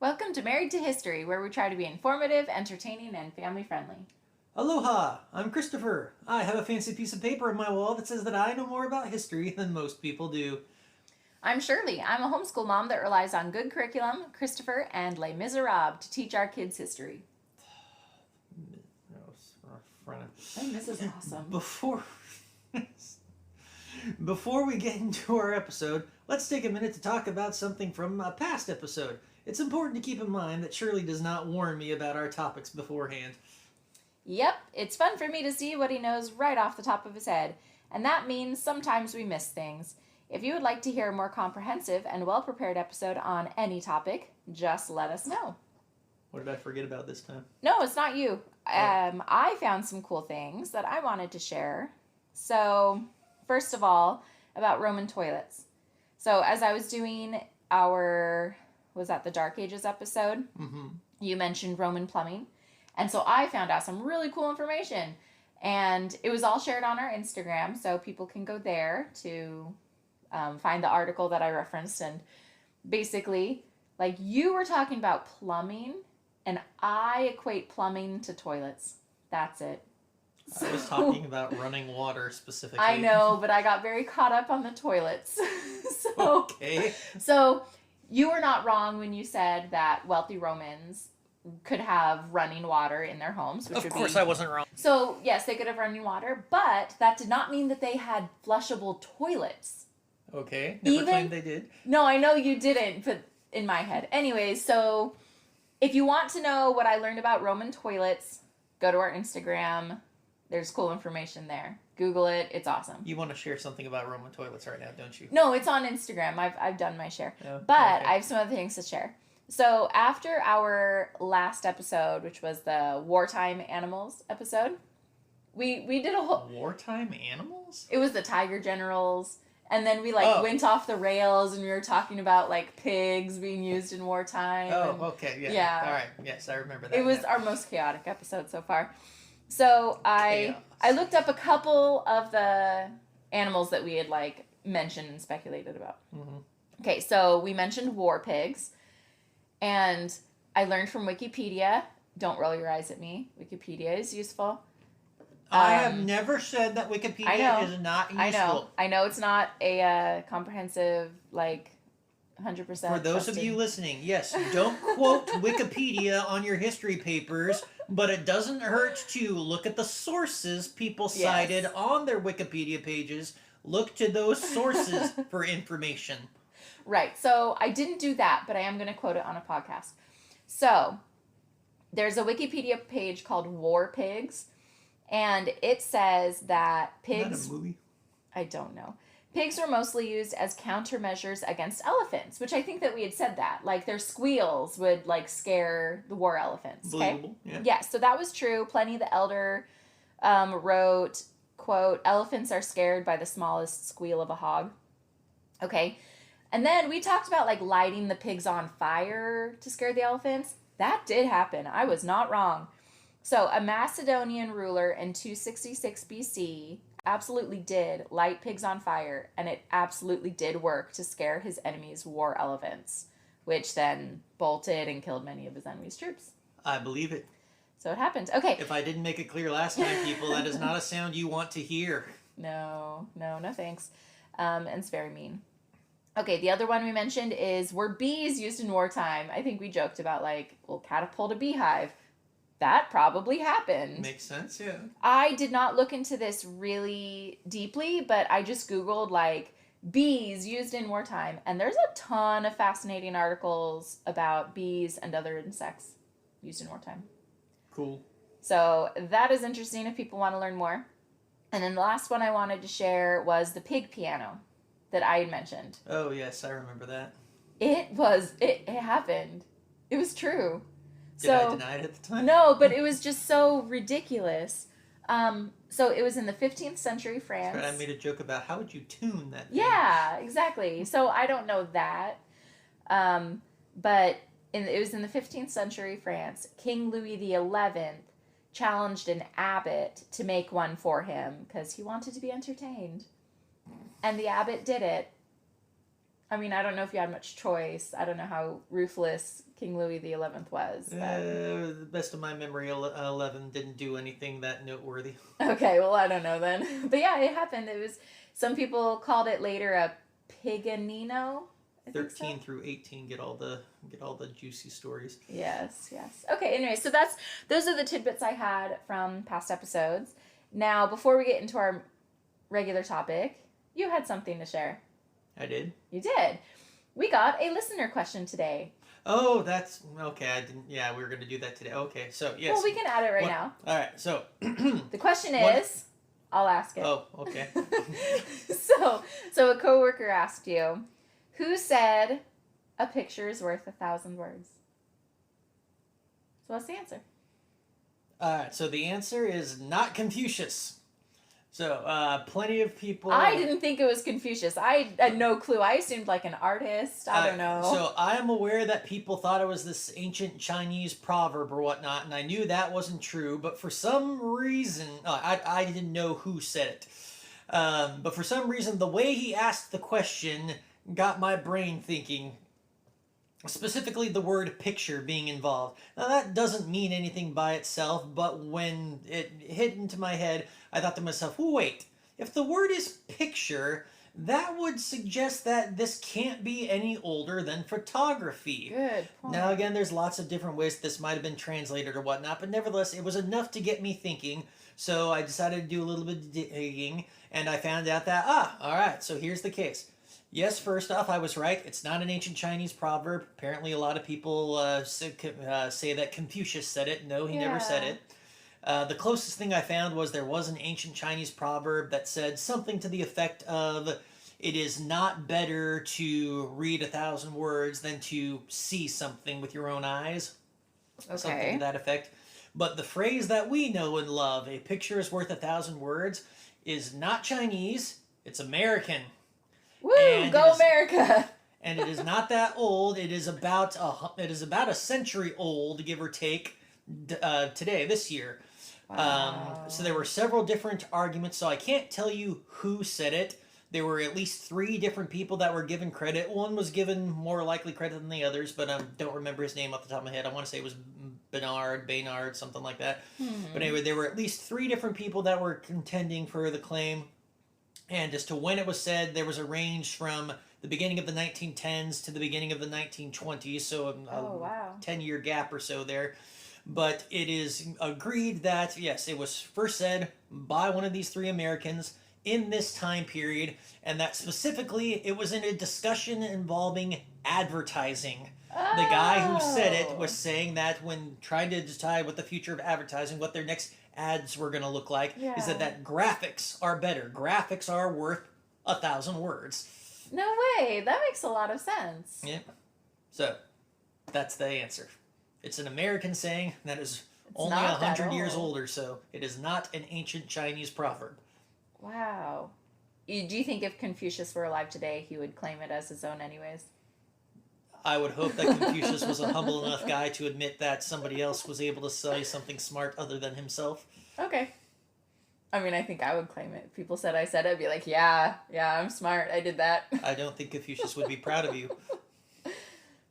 Welcome to Married to History, where we try to be informative, entertaining, and family friendly. Aloha! I'm Christopher. I have a fancy piece of paper on my wall that says that I know more about history than most people do. I'm Shirley. I'm a homeschool mom that relies on good curriculum, Christopher, and Les Miserables to teach our kids history. This is awesome. Before we get into our episode, let's take a minute to talk about something from a past episode. It's important to keep in mind that Shirley does not warn me about our topics beforehand. Yep, it's fun for me to see what he knows right off the top of his head, and that means sometimes we miss things. If you would like to hear a more comprehensive and well-prepared episode on any topic, just let us know. What did I forget about this time? No, it's not you. I found some cool things that I wanted to share. So, first of all, about Roman toilets. So, as I was doing the Dark Ages episode, you mentioned Roman plumbing. And so I found out some really cool information. And it was all shared on our Instagram, so people can go there to find the article that I referenced. And basically, like, you were talking about plumbing, and I equate plumbing to toilets. That's it. I was talking about running water specifically. I know, but I got very caught up on the toilets. Okay. So you were not wrong when you said that wealthy Romans could have running water in their homes. Of course I wasn't wrong. So, yes, they could have running water, but that did not mean that they had flushable toilets. Okay, never claimed they did. No, I know you didn't, but in my head. Anyways, so if you want to know what I learned about Roman toilets, go to our Instagram. There's cool information there. Google it. It's awesome. You want to share something about Roman toilets right now, don't you? No, it's on Instagram. I've done my share. Oh, but okay. I have some other things to share. So after our last episode, which was the wartime animals episode, we did a whole... Wartime animals? It was the tiger generals. And then we went off the rails and we were talking about like pigs being used in wartime. Okay. Yeah. All right. Yes, I remember that. It was our most chaotic episode so far. So I looked up a couple of the animals that we had like mentioned and speculated about. Mm-hmm. Okay, so we mentioned war pigs. And I learned from Wikipedia. Don't roll your eyes at me. Wikipedia is useful. I have never said that Wikipedia is not useful. I know it's not a comprehensive, 100%. For those of you listening, yes, don't quote Wikipedia on your history papers, but it doesn't hurt to look at the sources people cited on their Wikipedia pages. Look to those sources for information. Right. So I didn't do that, but I am going to quote it on a podcast. So there's a Wikipedia page called War Pigs, and it says that pigs... Is that a movie? I don't know. Pigs were mostly used as countermeasures against elephants, which I think that we had said that. Like, their squeals would, scare the war elephants. Okay? Believable, yeah. Yes, so that was true. Pliny the Elder wrote, quote, "Elephants are scared by the smallest squeal of a hog." Okay. And then we talked about, lighting the pigs on fire to scare the elephants. That did happen. I was not wrong. So, a Macedonian ruler in 266 BC absolutely did light pigs on fire, and it absolutely did work to scare his enemies' war elephants, which then bolted and killed many of his enemies' troops. I believe it. So it happened. Okay. If I didn't make it clear last time, people, that is not a sound you want to hear. No thanks. And it's very mean. Okay, the other one we mentioned were bees used in wartime? I think we joked about, catapult a beehive. That probably happened. Makes sense, yeah. I did not look into this really deeply, but I just Googled, bees used in wartime, and there's a ton of fascinating articles about bees and other insects used in wartime. Cool. So that is interesting if people want to learn more. And then the last one I wanted to share was the pig piano that I had mentioned. Oh, yes, I remember that. It happened. It was true. Did I deny it at the time? No, but it was just so ridiculous. So it was in the 15th century France. That's right, I made a joke about how would you tune that thing? Yeah, exactly. So I don't know that. But it was in the 15th century France. King Louis XI challenged an abbot to make one for him because he wanted to be entertained. And the abbot did it. I mean, I don't know if you had much choice. I don't know how ruthless King Louis XI was. But... The best of my memory, 11 didn't do anything that noteworthy. Okay, well, I don't know then. But yeah, it happened. It was, some people called it later a Piganino. 13 through 18 get all the juicy stories. Yes. Okay, anyway, so those are the tidbits I had from past episodes. Now, before we get into our regular topic, you had something to share. I did. You did. We got a listener question today. Oh, that's okay. I didn't. Yeah, we were going to do that today. Okay, so yes. Well, we can add it right now. All right. So the question is, I'll ask it. Oh, okay. so a coworker asked you, who said a picture is worth 1,000 words? So what's the answer? All right. So the answer is not Confucius. So, plenty of people... I didn't think it was Confucius. I had no clue. I assumed like an artist. I don't know. So, I am aware that people thought it was this ancient Chinese proverb or whatnot, and I knew that wasn't true, but for some reason... I didn't know who said it. But for some reason, the way he asked the question got my brain thinking, specifically the word picture being involved. Now, that doesn't mean anything by itself, but when it hit into my head... I thought to myself, wait, if the word is picture, that would suggest that this can't be any older than photography. Good point. Now, again, there's lots of different ways this might have been translated or whatnot, but nevertheless, it was enough to get me thinking, so I decided to do a little bit of digging, and I found out that, all right, so here's the case. Yes, first off, I was right. It's not an ancient Chinese proverb. Apparently, a lot of people say that Confucius said it. No, he never said it. The closest thing I found was there was an ancient Chinese proverb that said something to the effect of, it is not better to read 1,000 words than to see something with your own eyes. Okay. Something to that effect. But the phrase that we know and love, a picture is worth 1,000 words, is not Chinese, it's American. Woo! Go America! And it is not that old. It is about a century old, give or take, today, this year. Wow. So there were several different arguments, so I can't tell you who said it. There were at least 3 different people that were given credit. One was given more likely credit than the others, but I don't remember his name off the top of my head. I want to say it was Baynard, something like that. But anyway, there were at least 3 different people that were contending for the claim. And as to when it was said, there was a range from the beginning of the 1910s to the beginning of the 1920s, so a 10-year gap or so there. But it is agreed that, yes, it was first said by one of these 3 Americans in this time period, and that specifically it was in a discussion involving advertising. Oh. The guy who said it was saying that when trying to decide what the future of advertising, what their next ads were going to look like, is that graphics are better. Graphics are worth 1,000 words. No way. That makes a lot of sense. Yeah. So, that's the answer. It's an American saying that is only 100 years old or so. It is not an ancient Chinese proverb. Wow. Do you think if Confucius were alive today, he would claim it as his own anyways? I would hope that Confucius was a humble enough guy to admit that somebody else was able to say something smart other than himself. Okay. I mean, I think I would claim it. If people said I said it, I'd be like, yeah, I'm smart. I did that. I don't think Confucius would be proud of you.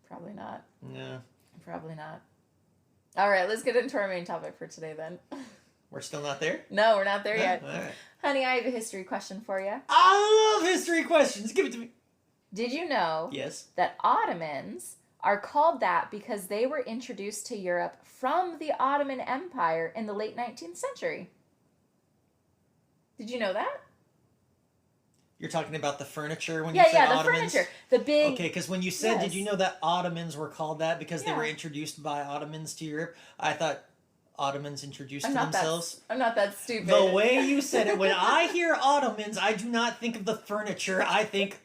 Probably not. No. Probably not. All right, let's get into our main topic for today then. We're still not there? No, we're not there yet. All right. Honey, I have a history question for you. I love history questions. Give it to me. Did you know that Ottomans are called that because they were introduced to Europe from the Ottoman Empire in the late 19th century? Did you know that? You're talking about the furniture when you said the Ottomans? Furniture. The big... Okay, because when you said, did you know that Ottomans were called that because they were introduced by Ottomans to Europe? I thought Ottomans introduced to themselves. I'm not that stupid. The way you said it, when I hear Ottomans, I do not think of the furniture. I think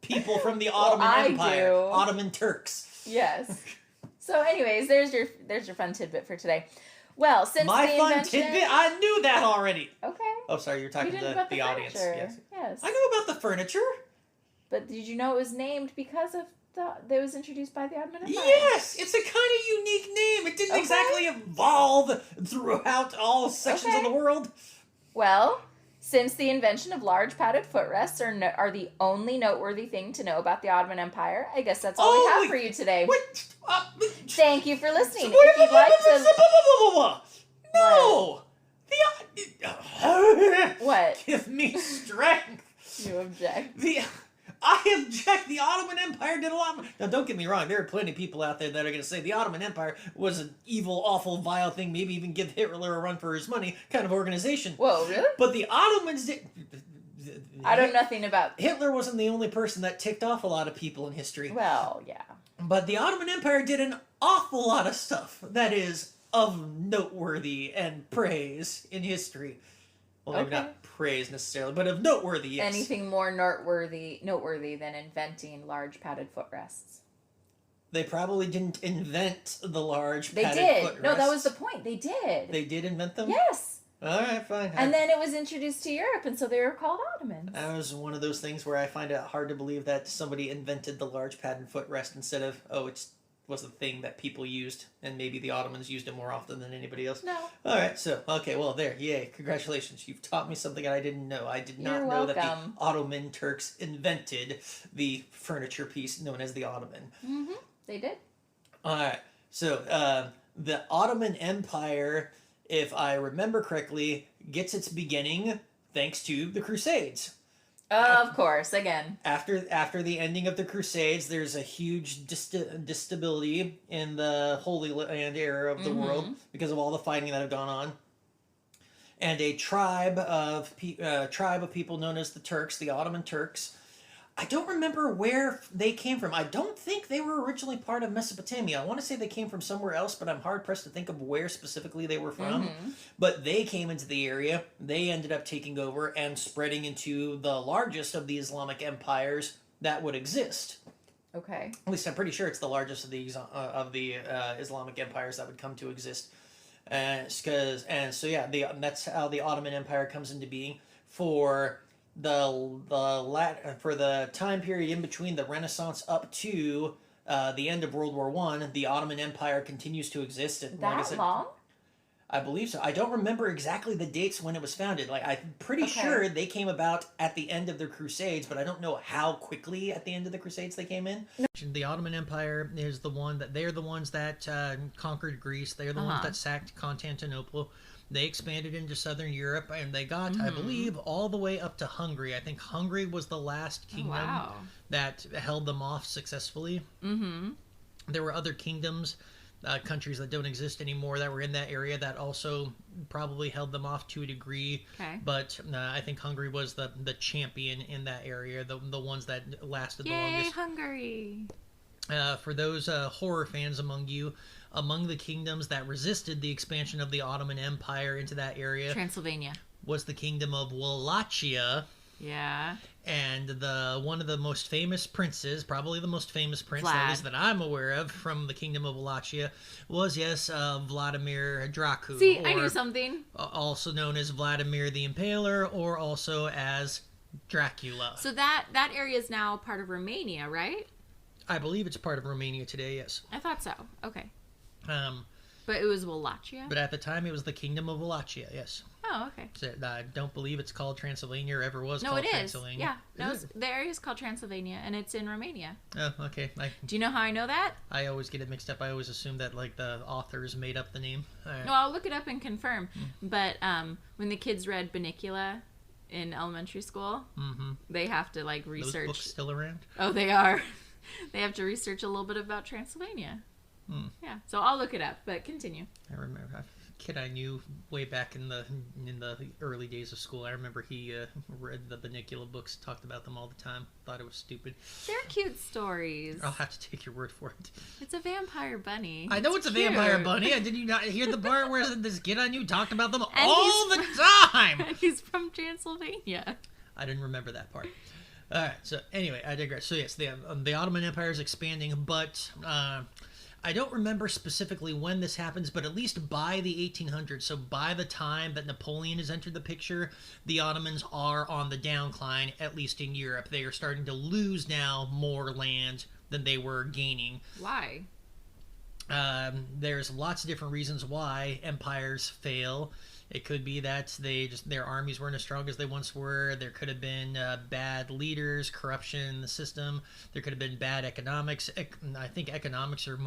people from the Ottoman Empire. Do. Ottoman Turks. Yes. So anyways, there's your fun tidbit for today. Well, since my the fun invention... tidbit? I knew that already. Okay. Oh, sorry, you're talking to the audience. Yes. I knew about the furniture. But did you know it was named because of that was introduced by the Ottoman Empire? Yes, it's a kind of unique name. It didn't exactly evolve throughout all sections of the world. Well, Since the invention of large padded footrests are the only noteworthy thing to know about the Ottoman Empire, I guess that's all we have for you today. Thank you for listening. If you'd like to... No! What? Give me strength. You object. I object. The Ottoman Empire did a lot. Now, don't get me wrong. There are plenty of people out there that are going to say the Ottoman Empire was an evil, awful, vile thing. Maybe even give Hitler a run for his money kind of organization. Whoa, really? But the Ottomans did. I know nothing about... Hitler wasn't the only person that ticked off a lot of people in history. Well, yeah. But the Ottoman Empire did an awful lot of stuff that is of noteworthy and praise in history. Well, maybe not praise necessarily, but of noteworthy, yes. Anything more noteworthy than inventing large padded footrests? They probably didn't invent the large padded footrests. No, that was the point. They did. They did invent them? Yes. All right, fine. And then it was introduced to Europe, and so they were called Ottomans. That was one of those things where I find it hard to believe that somebody invented the large padded footrest instead of, it was a thing that people used, and maybe the Ottomans used it more often than anybody else. No. All right, so, okay, well, there, yay, congratulations. You've taught me something I didn't know. I did not know that the Ottoman Turks invented the furniture piece known as the Ottoman. Mm-hmm, they did. All right, so the Ottoman Empire, if I remember correctly, gets its beginning thanks to the Crusades. Of course, again. After the ending of the Crusades, there's a huge instability in the Holy Land area of the world because of all the fighting that have gone on. And a tribe of people known as the Turks, the Ottoman Turks. I don't remember where they came from. I don't think they were originally part of Mesopotamia. I want to say they came from somewhere else, but I'm hard-pressed to think of where specifically they were from. But they came into the area. They ended up taking over and spreading into the largest of the Islamic empires that would exist. Okay. At least I'm pretty sure it's the largest of the Islamic empires that would come to exist. That's how the Ottoman Empire comes into being for the time period in between the Renaissance up to the end of World War I. The Ottoman Empire continues to exist. And long? I believe so. I don't remember exactly the dates when it was founded. I'm pretty sure they came about at the end of the Crusades, but I don't know how quickly at the end of the Crusades they came in. The Ottoman Empire is the one that they're the ones that conquered Greece. They're the ones that sacked Constantinople. They expanded into southern Europe, and they got, I believe, all the way up to Hungary. I think Hungary was the last kingdom that held them off successfully. There were other kingdoms, countries that don't exist anymore that were in that area that also probably held them off to a degree. But I think Hungary was the champion in that area, the ones that lasted the longest. Yay, Hungary! For those horror fans among you, among the kingdoms that resisted the expansion of the Ottoman Empire into that area, Transylvania, was the kingdom of Wallachia. Yeah. And one of the most famous princes, probably the most famous prince, at least that I'm aware of, from the kingdom of Wallachia, was, Vladimir Dracu. See, I knew something. Also known as Vladimir the Impaler, or also as Dracula. So that area is now part of Romania, right? I believe it's part of Romania today, yes. I thought so. Okay. But it was Wallachia? But at the time, it was the Kingdom of Wallachia, yes. Oh, okay. So, I don't believe it's called Transylvania or ever was called Transylvania. No, it is. Yeah. The area is called Transylvania, and it's in Romania. Oh, okay. Do you know how I know that? I always get it mixed up. I always assume that, the authors made up the name. No, I'll look it up and confirm. But when the kids read Bunnicula in elementary school, they have to, research. Those books still around? Oh, they are. They have to research a little bit about Transylvania. Yeah, so I'll look it up, but continue. I remember a kid I knew way back in the early days of school. I remember he read the Bunnicula books, talked about them all the time. Thought it was stupid. They're cute stories. I'll have to take your word for it. It's a vampire bunny. I know it's a vampire bunny. Did you not hear the part where this kid I knew talked about them and all the time? He's from Transylvania. I didn't remember that part. All right. So anyway, I digress. So yes, the Ottoman Empire is expanding, but I don't remember specifically when this happens, but at least by the 1800s, so by the time that Napoleon has entered the picture, the Ottomans are on the downcline, at least in Europe. They are starting to lose now more land than they were gaining. Why? There's lots of different reasons why empires fail. It could be that their armies weren't as strong as they once were. There could have been bad leaders, corruption in the system. There could have been bad economics. I think economics are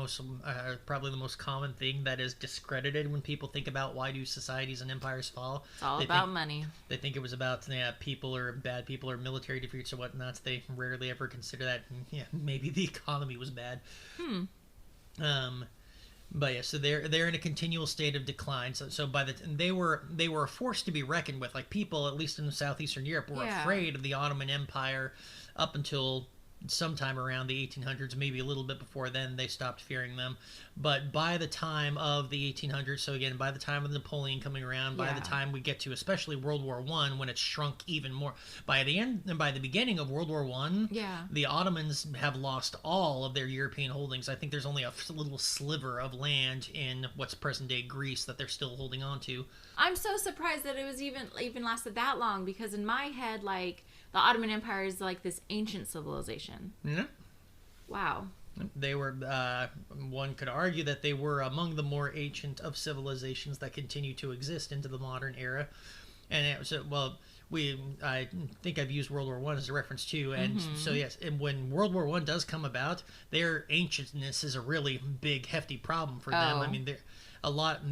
probably the most common thing that is discredited when people think about why do societies and empires fall. It's all about money. They think it was about people or bad people or military defeats or whatnot. They rarely ever consider that. Yeah, maybe the economy was bad. But yeah, so they're in a continual state of decline. So they were a force to be reckoned with. Like people, at least in Southeastern Europe, were afraid of the Ottoman Empire up until sometime around the 1800s, maybe a little bit before then, they stopped fearing them. But by the time of the 1800s, so again, by the time of Napoleon coming around, by the time we get to especially World War One, when it's shrunk even more, by the beginning of World War One, the Ottomans have lost all of their European holdings. I think there's only a little sliver of land in what's present day Greece that they're still holding on to. I'm so surprised that it was even lasted that long, because in my head, like, the Ottoman Empire is like this ancient civilization. Yeah. Wow. They were, one could argue that they were among the more ancient of civilizations that continue to exist into the modern era. And I think I've used World War One as a reference too. And so yes, and when World War One does come about, their ancientness is a really big, hefty problem for them. I mean, a lot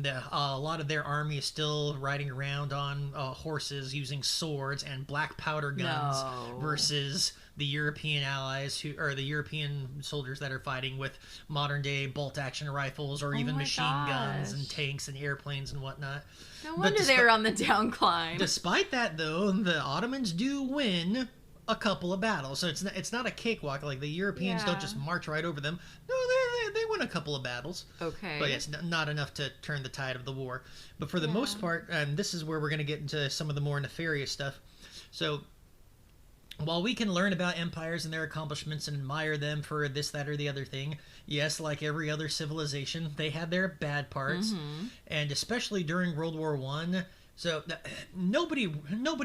of their army is still riding around on horses using swords and black powder guns versus the European allies the European soldiers that are fighting with modern day bolt action rifles or even machine guns and tanks and airplanes and whatnot. No wonder they were on the downcline. Despite that, though, the Ottomans do win a couple of battles, so it's not a cakewalk. Like the Europeans don't just march right over them. No, they win a couple of battles. Okay, but it's not enough to turn the tide of the war. But for the most part, and this is where we're going to get into some of the more nefarious stuff. So while we can learn about empires and their accomplishments and admire them for this, that, or the other thing, yes, like every other civilization, they had their bad parts, and especially during World War One. So nobody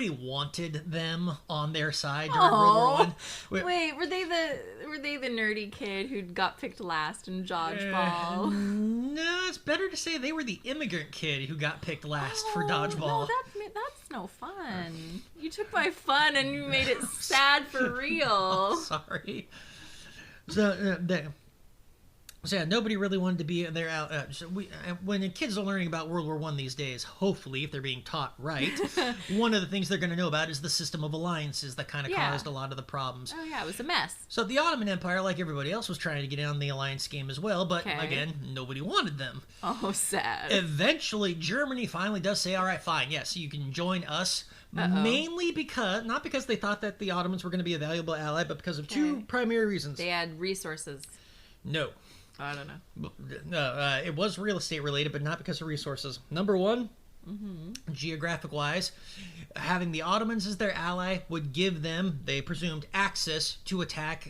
wanted them on their side during World War One. Wait, were they the nerdy kid who got picked last in dodgeball? No, it's better to say they were the immigrant kid who got picked last for dodgeball. No, that's no fun. You took my fun and you made it sad for real. Sorry. So nobody really wanted to be there. When kids are learning about World War One these days, hopefully, if they're being taught right, one of the things they're going to know about is the system of alliances that kind of caused a lot of the problems. Oh yeah, it was a mess. So the Ottoman Empire, like everybody else, was trying to get in on the alliance game as well, but again, nobody wanted them. Oh, sad. Eventually, Germany finally does say, all right, fine, yes, you can join us. Mainly not because they thought that the Ottomans were going to be a valuable ally, but because of two primary reasons. They had resources. No. I don't know. It was real estate related, but not because of resources. Number one, geographic-wise, having the Ottomans as their ally would give them, they presumed, access to attack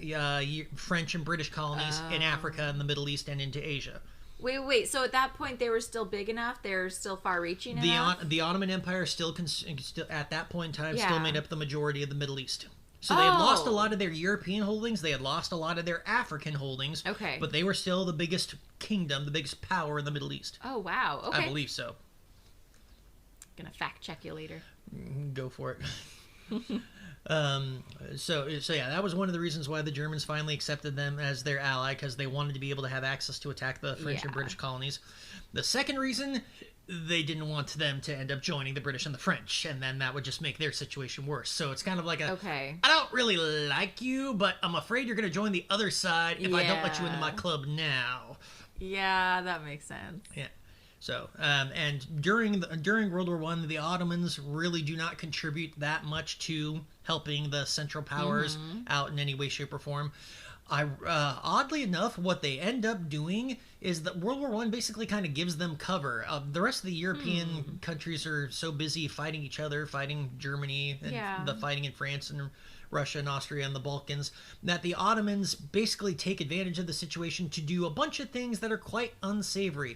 French and British colonies in Africa and the Middle East and into Asia. Wait. So at that point, they were still big enough? They were still far-reaching enough? The Ottoman Empire still at that point in time, still made up the majority of the Middle East. So they had lost a lot of their European holdings. They had lost a lot of their African holdings. Okay. But they were still the biggest kingdom, the biggest power in the Middle East. Oh, wow. Okay. I believe so. Gonna fact check you later. Go for it. So yeah, that was one of the reasons why the Germans finally accepted them as their ally, because they wanted to be able to have access to attack the French and British colonies. The second reason, they didn't want them to end up joining the British and the French, and then that would just make their situation worse. So it's kind of like I don't really like you, but I'm afraid you're going to join the other side if I don't let you into my club now. Yeah, that makes sense. Yeah. So, and during World War One, the Ottomans really do not contribute that much to helping the Central Powers out in any way, shape, or form. Oddly enough, what they end up doing is that World War One basically kind of gives them cover. The rest of the European countries are so busy fighting each other, fighting Germany, and the fighting in France and Russia and Austria and the Balkans, that the Ottomans basically take advantage of the situation to do a bunch of things that are quite unsavory.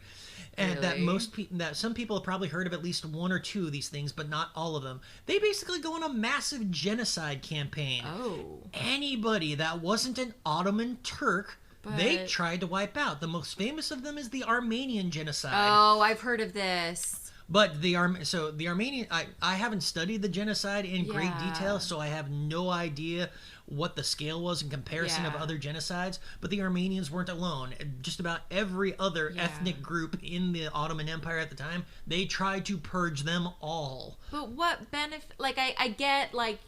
And that some people have probably heard of at least one or two of these things, but not all of them. They basically go on a massive genocide campaign. Oh. Anybody that wasn't an Ottoman Turk, they tried to wipe out. The most famous of them is the Armenian genocide. Oh, I've heard of this. But the Armenian, I haven't studied the genocide in great detail, so I have no idea what the scale was in comparison of other genocides. But the Armenians weren't alone. Just about every other ethnic group in the Ottoman Empire at the time, they tried to purge them all. But what benefit? Like, I get, like,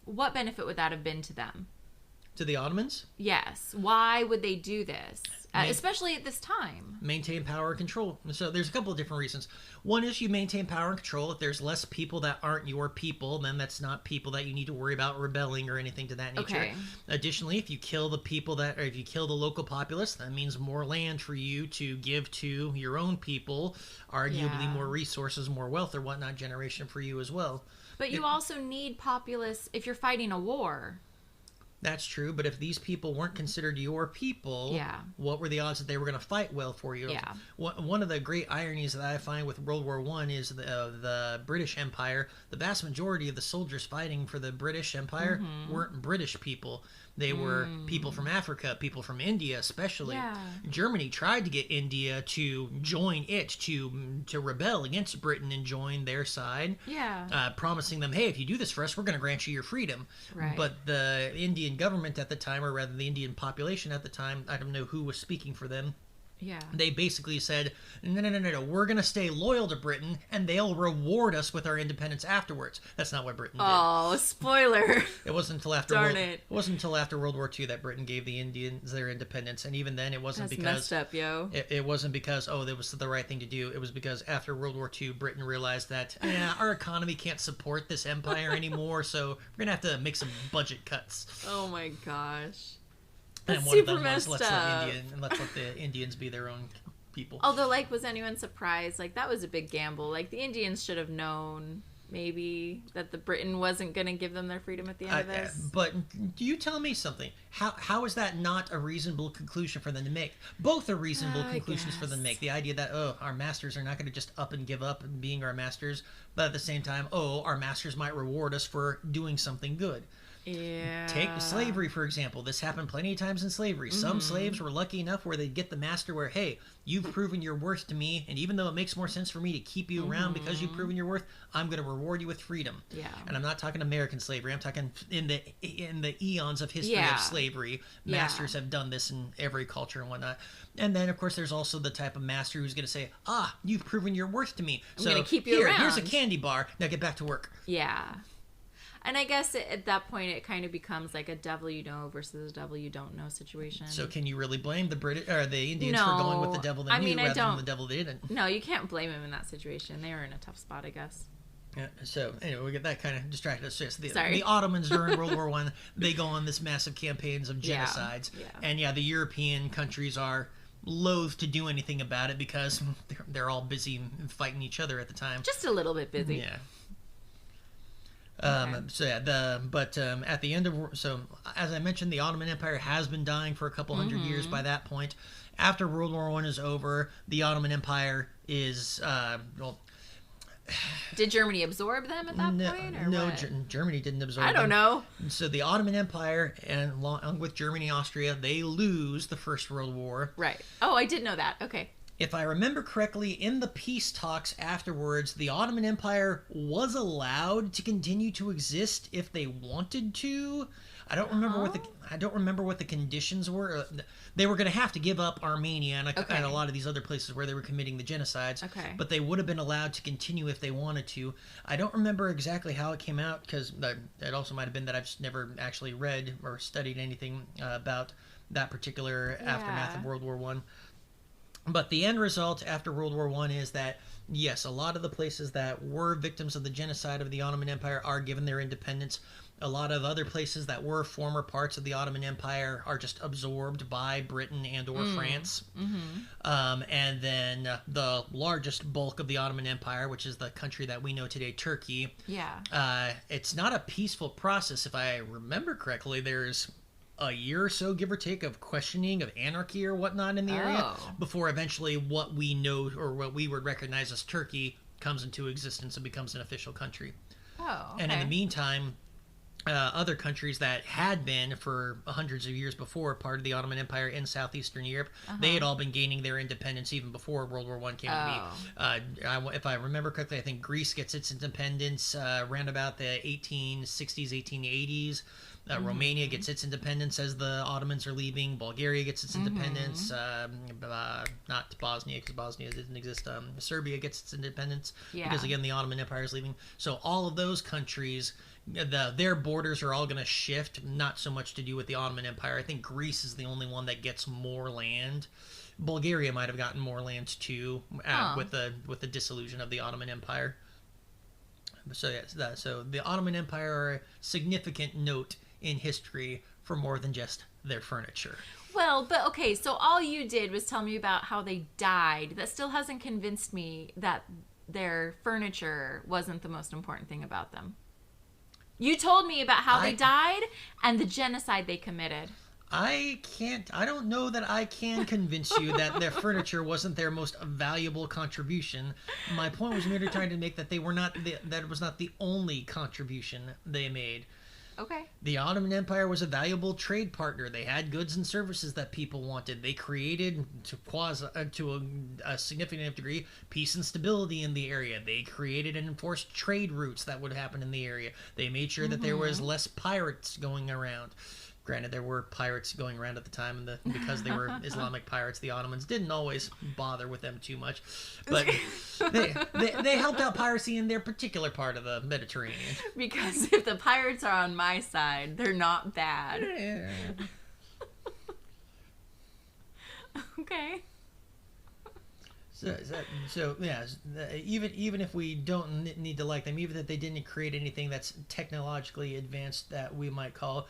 what benefit would that have been to them? To the Ottomans? Yes. Why would they do this? Especially at this time. Maintain power and control. So there's a couple of different reasons. One is you maintain power and control. If there's less people that aren't your people, then that's not people that you need to worry about rebelling or anything to that nature. Okay. Additionally, if you kill the people or if you kill the local populace, that means more land for you to give to your own people, arguably more resources, more wealth or whatnot generation for you as well. But you also need populace if you're fighting a war. That's true, but if these people weren't considered your people, what were the odds that they were going to fight well for you? Yeah. One of the great ironies that I find with World War I is the British Empire. The vast majority of the soldiers fighting for the British Empire weren't British people. They were people from Africa, people from India especially. Yeah. Germany tried to get India to join it, to rebel against Britain and join their side. Yeah. Promising them, hey, if you do this for us, we're going to grant you your freedom. Right. But the Indian government at the time, or rather the Indian population at the time, I don't know who was speaking for them. Yeah. They basically said, no, we're going to stay loyal to Britain, and they'll reward us with our independence afterwards. That's not what Britain did. Oh, spoiler. It wasn't until after It wasn't until after World War II that Britain gave the Indians their independence, and even then it wasn't That's because messed up, yo. It wasn't because that was the right thing to do. It was because after World War II, Britain realized that our economy can't support this empire anymore, so we're going to have to make some budget cuts. Oh my gosh. And That's one of super them was messed let's let the Indians be their own people. Although, like, was anyone surprised? Like, that was a big gamble. Like, the Indians should have known, maybe, that the Britain wasn't going to give them their freedom at the end of this. But do you tell me something? How is that not a reasonable conclusion for them to make? Both are reasonable conclusions for them to make. The idea that, our masters are not going to just up and give up being our masters, but at the same time, our masters might reward us for doing something good. Yeah. Take slavery, for example. This happened plenty of times in slavery. Some slaves were lucky enough where they'd get the master where, hey, you've proven your worth to me, and even though it makes more sense for me to keep you around because you've proven your worth, I'm going to reward you with freedom. Yeah. And I'm not talking American slavery. I'm talking in the eons of history of slavery. Masters have done this in every culture and whatnot. And then, of course, there's also the type of master who's going to say, you've proven your worth to me. I'm going to keep you around. Here's a candy bar. Now get back to work. Yeah. And I guess at that point, it kind of becomes like a devil you know versus a devil you don't know situation. So can you really blame the British or the Indians for going with the devil they knew rather than the devil they didn't? No, you can't blame them in that situation. They were in a tough spot, I guess. Yeah, so anyway, we get that kind of distracted us. Yes, Sorry. The Ottomans during World War I, they go on this massive campaigns of genocides. Yeah. And the European countries are loath to do anything about it because they're all busy fighting each other at the time. Just a little bit busy. Yeah. Okay. At the end of as I mentioned, the Ottoman Empire has been dying for a couple hundred years by that point. After World War I is over, the Ottoman Empire is Did Germany absorb them at that point? Or no, what? Germany didn't absorb I don't know. So the Ottoman Empire, and along with Germany and Austria, they lose the First World War. Right. Oh, I did know that. Okay. If I remember correctly, in the peace talks afterwards, the Ottoman Empire was allowed to continue to exist if they wanted to. I don't remember what the conditions were. They were going to have to give up Armenia and a lot of these other places where they were committing the genocides. Okay. But they would have been allowed to continue if they wanted to. I don't remember exactly how it came out because it also might have been that I've just never actually read or studied anything about that particular aftermath of World War I. But the end result after World War I is that, yes, a lot of the places that were victims of the genocide of the Ottoman Empire are given their independence. A lot of other places that were former parts of the Ottoman Empire are just absorbed by Britain and or France. And then the largest bulk of the Ottoman Empire, which is the country that we know today, Turkey. Yeah. It's not a peaceful process. If I remember correctly, there's a year or so, give or take, of questioning of anarchy or whatnot in the area before eventually what we know or what we would recognize as Turkey comes into existence and becomes an official country. Oh, okay. And in the meantime, other countries that had been for hundreds of years before part of the Ottoman Empire in southeastern Europe. They had all been gaining their independence even before World War One came to be. If I remember correctly, I think Greece gets its independence around about the 1860s, 1880s. Romania gets its independence as the Ottomans are leaving. Bulgaria gets its independence. Not Bosnia, because Bosnia didn't exist. Serbia gets its independence because, again, the Ottoman Empire is leaving. So all of those countries, their borders are all going to shift, not so much to do with the Ottoman Empire. I think Greece is the only one that gets more land. Bulgaria might have gotten more land too, with the dissolution of the Ottoman Empire. So yes, so the Ottoman Empire are a significant note in history for more than just their furniture. Well, but okay, so all you did was tell me about how they died. That still hasn't convinced me that their furniture wasn't the most important thing about them. You told me about how they died and the genocide they committed. I don't know that I can convince you that their furniture wasn't their most valuable contribution. My point was merely trying to make that that it was not the only contribution they made. Okay. The Ottoman Empire was a valuable trade partner. They had goods and services that people wanted. They created, to a significant degree, peace and stability in the area. They created and enforced trade routes that would happen in the area. They made sure that there was less pirates going around. Granted, there were pirates going around at the time, and because they were Islamic pirates, the Ottomans didn't always bother with them too much. But they helped out piracy in their particular part of the Mediterranean. Because if the pirates are on my side, they're not bad. Yeah. Okay. So yeah, even if we don't need to like them, even if they didn't create anything that's technologically advanced that we might call,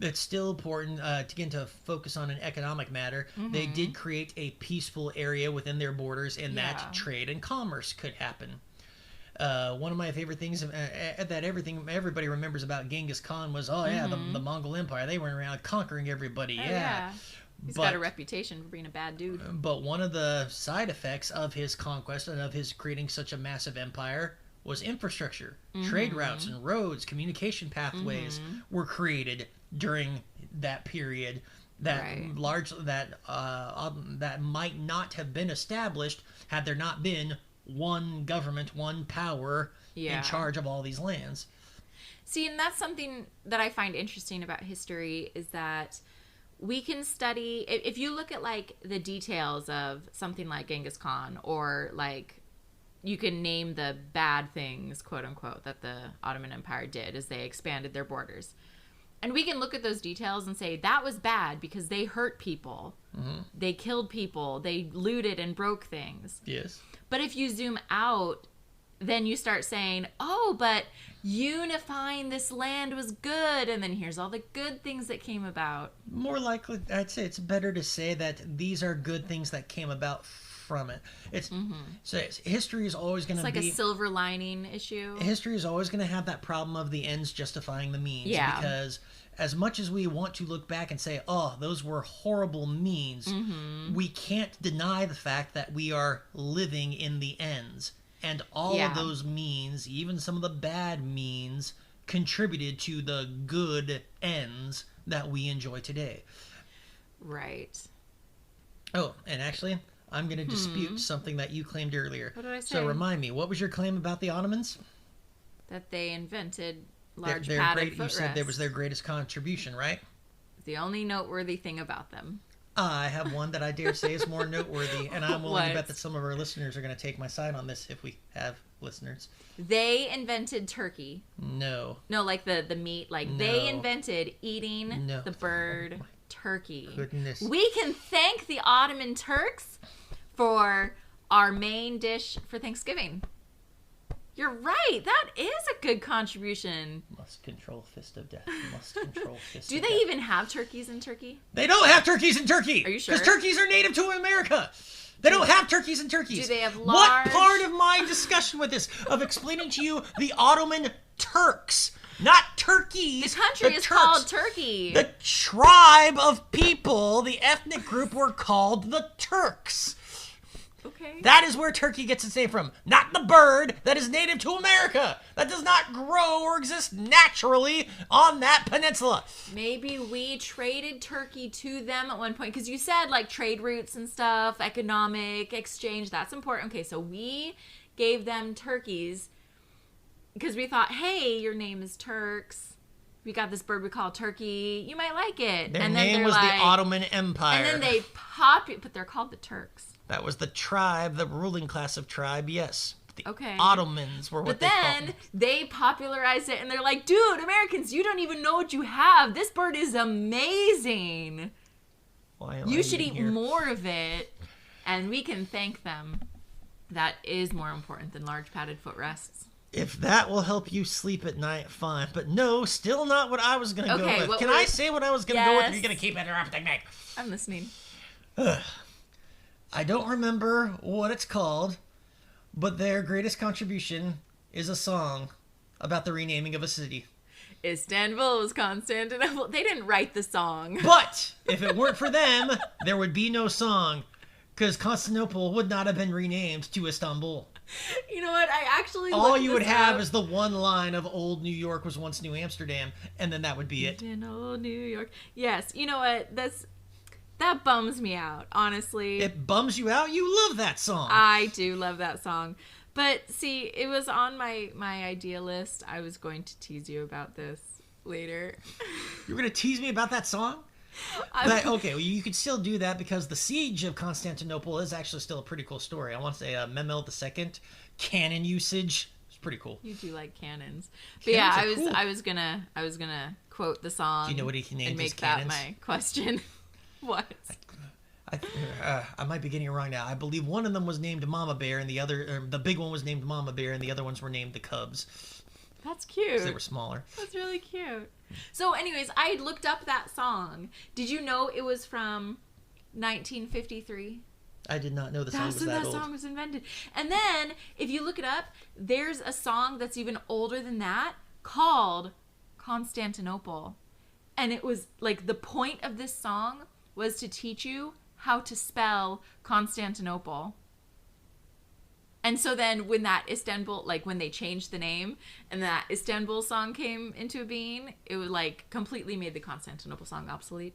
it's still important to focus on an economic matter. They did create a peaceful area within their borders, and that trade and commerce could happen. One of my favorite things that everybody remembers about Genghis Khan was, the Mongol Empire. They went around conquering everybody. Yeah. He's got a reputation for being a bad dude. But one of the side effects of his conquest and of his creating such a massive empire was infrastructure. Trade routes and roads, communication pathways were created during that period that that might not have been established had there not been one government, one power in charge of all these lands. See, and that's something that I find interesting about history is that we can study, if you look at like the details of something like Genghis Khan, or like you can name the bad things, quote unquote, that the Ottoman Empire did as they expanded their borders. And we can look at those details and say that was bad because they hurt people. They killed people. They looted and broke things. Yes. But if you zoom out, then you start saying, oh, but unifying this land was good. And then here's all the good things that came about. More likely, I'd say it's better to say that these are good things that came about from it. So history is always going to be... It's like a silver lining issue. History is always going to have that problem of the ends justifying the means. Yeah. Because as much as we want to look back and say, oh, those were horrible means, we can't deny the fact that we are living in the ends. And all of those means, even some of the bad means, contributed to the good ends that we enjoy today. Right. Oh, and actually, I'm going to dispute something that you claimed earlier. What did I say? So remind me, what was your claim about the Ottomans? That they invented large They're padded great. You said there was their greatest contribution, right? The only noteworthy thing about them. I have one that I dare say is more noteworthy, and I'm willing to bet that some of our listeners are going to take my side on this if we have listeners. They invented turkey. No. No, like the meat. Like they invented eating the bird turkey. Goodness. We can thank the Ottoman Turks for our main dish for Thanksgiving. You're right. That is a good contribution. Must control fist of death. Must control fist Do of they death. even have turkeys in Turkey? They don't have turkeys in Turkey. Are you sure? Because turkeys are native to America. They don't have turkeys in turkeys. Do they have large... What part of my discussion with this, of explaining to you the Ottoman Turks, not turkeys. The country is Turks. called Turkey. The tribe of people, the ethnic group, were called the Turks. Okay. That is where turkey gets its name from. Not the bird that is native to America. That does not grow or exist naturally on that peninsula. Maybe we traded turkey to them at one point. Because you said, like, trade routes and stuff, economic exchange, that's important. Okay, so we gave them turkeys because we thought, hey, your name is Turks. We got this bird we call turkey. You might like it. Their name was the Ottoman Empire. And then they but they're called the Turks. That was the tribe, the ruling class of tribe, yes. The Okay. Ottomans were what they called them. But then they popularized it, and they're like, dude, Americans, you don't even know what you have. This bird is amazing. Why am You I should eating eat here? more of it, and we can thank them. That is more important than large padded footrests. If that will help you sleep at night, fine. But no, still not what I was going to Okay, go with. Can I say what I was going to go with? Or are you going to keep interrupting me? I'm listening. I don't remember what it's called, but their greatest contribution is a song about the renaming of a city. Istanbul was Constantinople. They didn't write the song. But if it weren't for them, there would be no song, because Constantinople would not have been renamed to Istanbul. You know what? I actually All looked you would this have up. is the one line of Old New York was once New Amsterdam, and then that would be it. In old New York. Yes. You know what? That bums me out, honestly. It bums you out? You love that song. I do love that song. But see, it was on my idea list. I was going to tease you about this later. You're going to tease me about that song? Okay, well, you could still do that because the siege of Constantinople is actually still a pretty cool story. I want to say Mehmed II, cannon usage. It's pretty cool. You do like cannons. But Cannons yeah, are cool. I was gonna quote the song. Do you know what he named and his make that cannons? my question. What? I might be getting it wrong now. I believe one of them was named Mama Bear, and the big one was named Mama Bear, and the other ones were named the Cubs. That's 'Cause cute. they were smaller. That's really cute. So anyways, I looked up that song. Did you know it was from 1953? I did not know the song That's was when that that old. song was invented. And then, if you look it up, there's a song that's even older than that called Constantinople. And it was like the point of this song was to teach you how to spell Constantinople. And so then when that Istanbul, like when they changed the name and that Istanbul song came into being, it was like completely made the Constantinople song obsolete.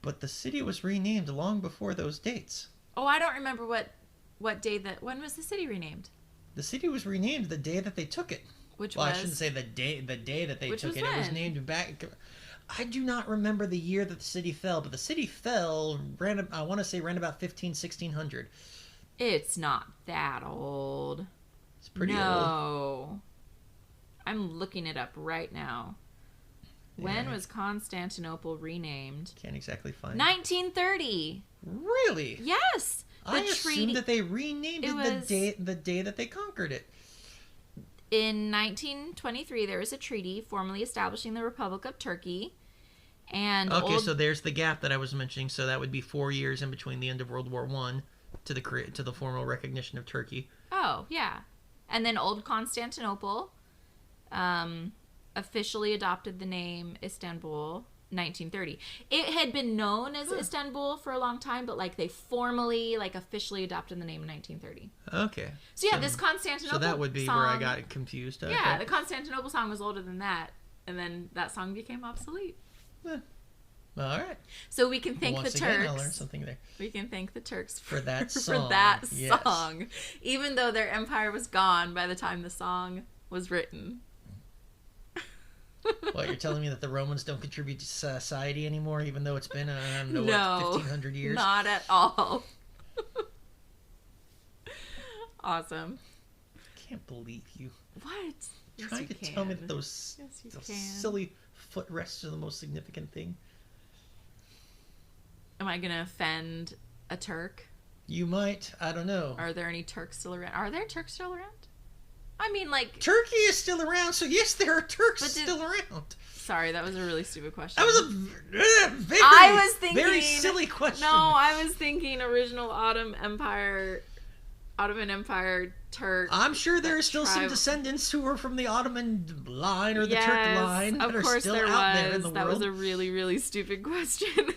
But the city was renamed long before those dates. Oh, I don't remember what day when was the city renamed? The city was renamed the day that they took it. Which Well, was? I shouldn't say the day that they Which took was it. It was when? named back. I do not remember the year that the city fell, but the city fell, I want to say, around about 1600. It's not that old. It's pretty old. No. I'm looking it up right now. When Yeah. was Constantinople renamed? Can't exactly find it. 1930. Really? Yes. I assumed that they renamed It it was- the day that they conquered it. In 1923, there was a treaty formally establishing the Republic of Turkey. And Okay, so there's the gap that I was mentioning. So that would be 4 years in between the end of World War I to the formal recognition of Turkey. Oh, yeah. And then Old Constantinople officially adopted the name Istanbul 1930. It had been known as Istanbul for a long time, but like they formally, like officially adopted the name in 1930. Okay. So yeah, this Constantinople So that would be song, where I got confused. Okay. Yeah, the Constantinople song was older than that, and then that song became obsolete. All right. So we can thank Once the again, Turks. I learned something there. We can thank the Turks For that for song. that Yes. song, even though their empire was gone by the time the song was written. What, you're telling me that the Romans don't contribute to society anymore, even though it's been, I don't know, No, what, 1,500 years? Not at all. Awesome. Can't believe you. What? Yes, Trying you to can. tell me that those Yes, you those can. silly footrests are the most significant thing. Am I gonna offend a Turk? You might. I don't know. Are there any Turks still around? Are there Turks still around? I mean, like, Turkey is still around, so yes, there are Turks But still around. sorry, that was a really stupid question. That was a very, I was thinking very silly question. No, I was thinking original Ottoman Empire Turk. I'm sure there are still some tribe- descendants who are from the Ottoman line or the Turk line of that are course still there out was. there in the That world. was a really, really stupid question.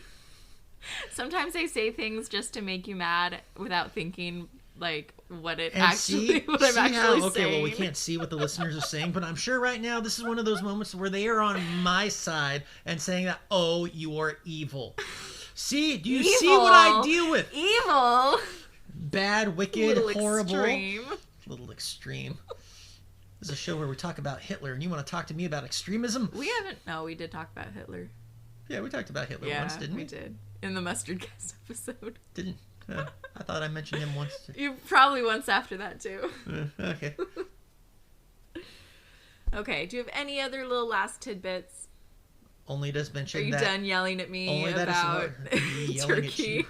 Sometimes I say things just to make you mad without thinking like what it And actually what I'm see actually how, okay, saying. well, we can't see what the listeners are saying, but I'm sure right now this is one of those moments where they are on my side and saying that, oh, you are evil. See? Do you see what I deal with? Evil. Bad, wicked, horrible. Extreme. Little extreme. This is a show where we talk about Hitler, and you want to talk to me about extremism? We haven't. No, we did talk about Hitler. Yeah, we talked about Hitler once, didn't we? We did. In the Mustard Gas episode. Didn't. I thought I mentioned him once. You probably once after that, too. Okay. Okay, do you have any other little last tidbits? Only to mention Are you that... done yelling at me about yelling turkey? At you.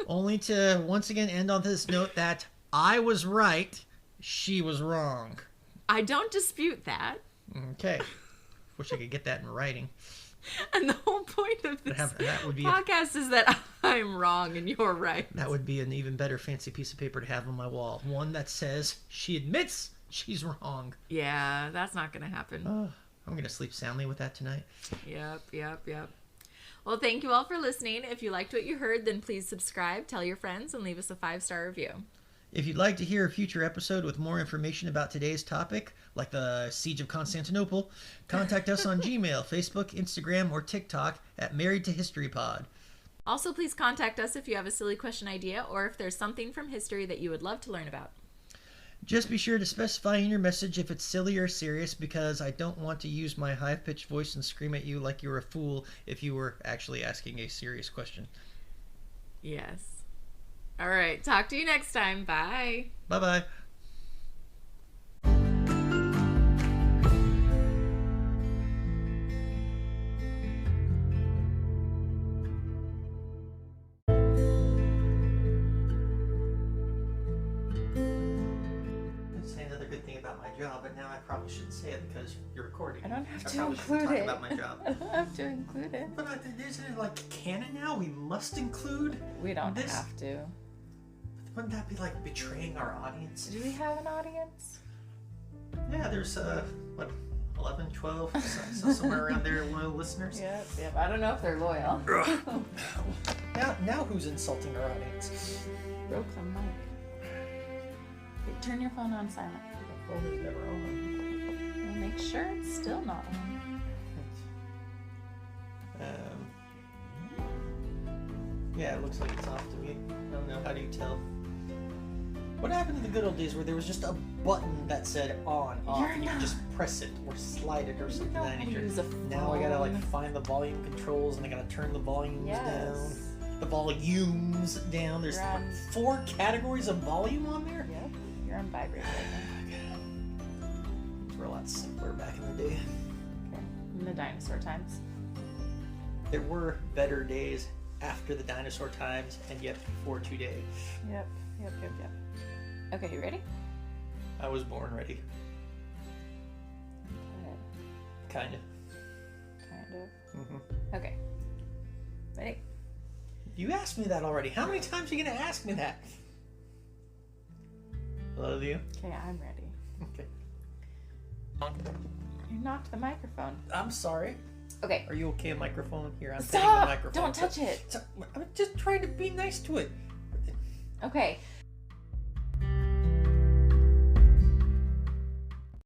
Only to, once again, end on this note that I was right, she was wrong. I don't dispute that. Okay. Wish I could get that in writing. And the whole point of this podcast is that I'm wrong and you're right. That would be an even better fancy piece of paper to have on my wall. One that says she admits she's wrong. Yeah, that's not going to happen. I'm going to sleep soundly with that tonight. Yep. Well, thank you all for listening. If you liked what you heard, then please subscribe, tell your friends, and leave us a 5-star review. If you'd like to hear a future episode with more information about today's topic, like the Siege of Constantinople, contact us on Gmail, Facebook, Instagram, or TikTok at Married to History Pod. Also, please contact us if you have a silly question idea or if there's something from history that you would love to learn about. Just be sure to specify in your message if it's silly or serious, because I don't want to use my high-pitched voice and scream at you like you're a fool if you were actually asking a serious question. Yes. All right. Talk to you next time. Bye. Bye-bye. Say another good thing about my job, but now I probably shouldn't say it because you're recording. I don't have I to probably shouldn't include talk it. about my job. I don't have to include it. But isn't it like canon now? We must include. We don't this? have to. Wouldn't that be like betraying our audience? Do we have an audience? Yeah, there's 11, 12, so somewhere around there, loyal listeners. Yep. I don't know if they're loyal. Now who's insulting our audience? Broke the mic. Hey, turn your phone on silent. The phone is never on. We'll make sure it's still not on. Yeah, it looks like it's off to me. I don't know. How do you tell? What happened to the good old days where there was just a button that said on, off, and you could just press it or slide it or something of that nature? Now I gotta find the volume controls and I gotta turn the volumes down. The volumes down. There's 4 categories of volume on there? Yep. You're on vibrate right now. These were a lot simpler back in the day. Okay. In the dinosaur times. There were better days after the dinosaur times and yet before today. Yep. Okay, you ready? I was born ready. Kind of. Mm-hmm. Okay. Ready? You asked me that already. How many times are you going to ask me that? Hello, you? Okay, I'm ready. Okay. You knocked the microphone. I'm sorry. Okay. Are you okay, microphone? Here, I'm Stop! petting the microphone. Don't touch it. I'm just trying to be nice to it. Okay.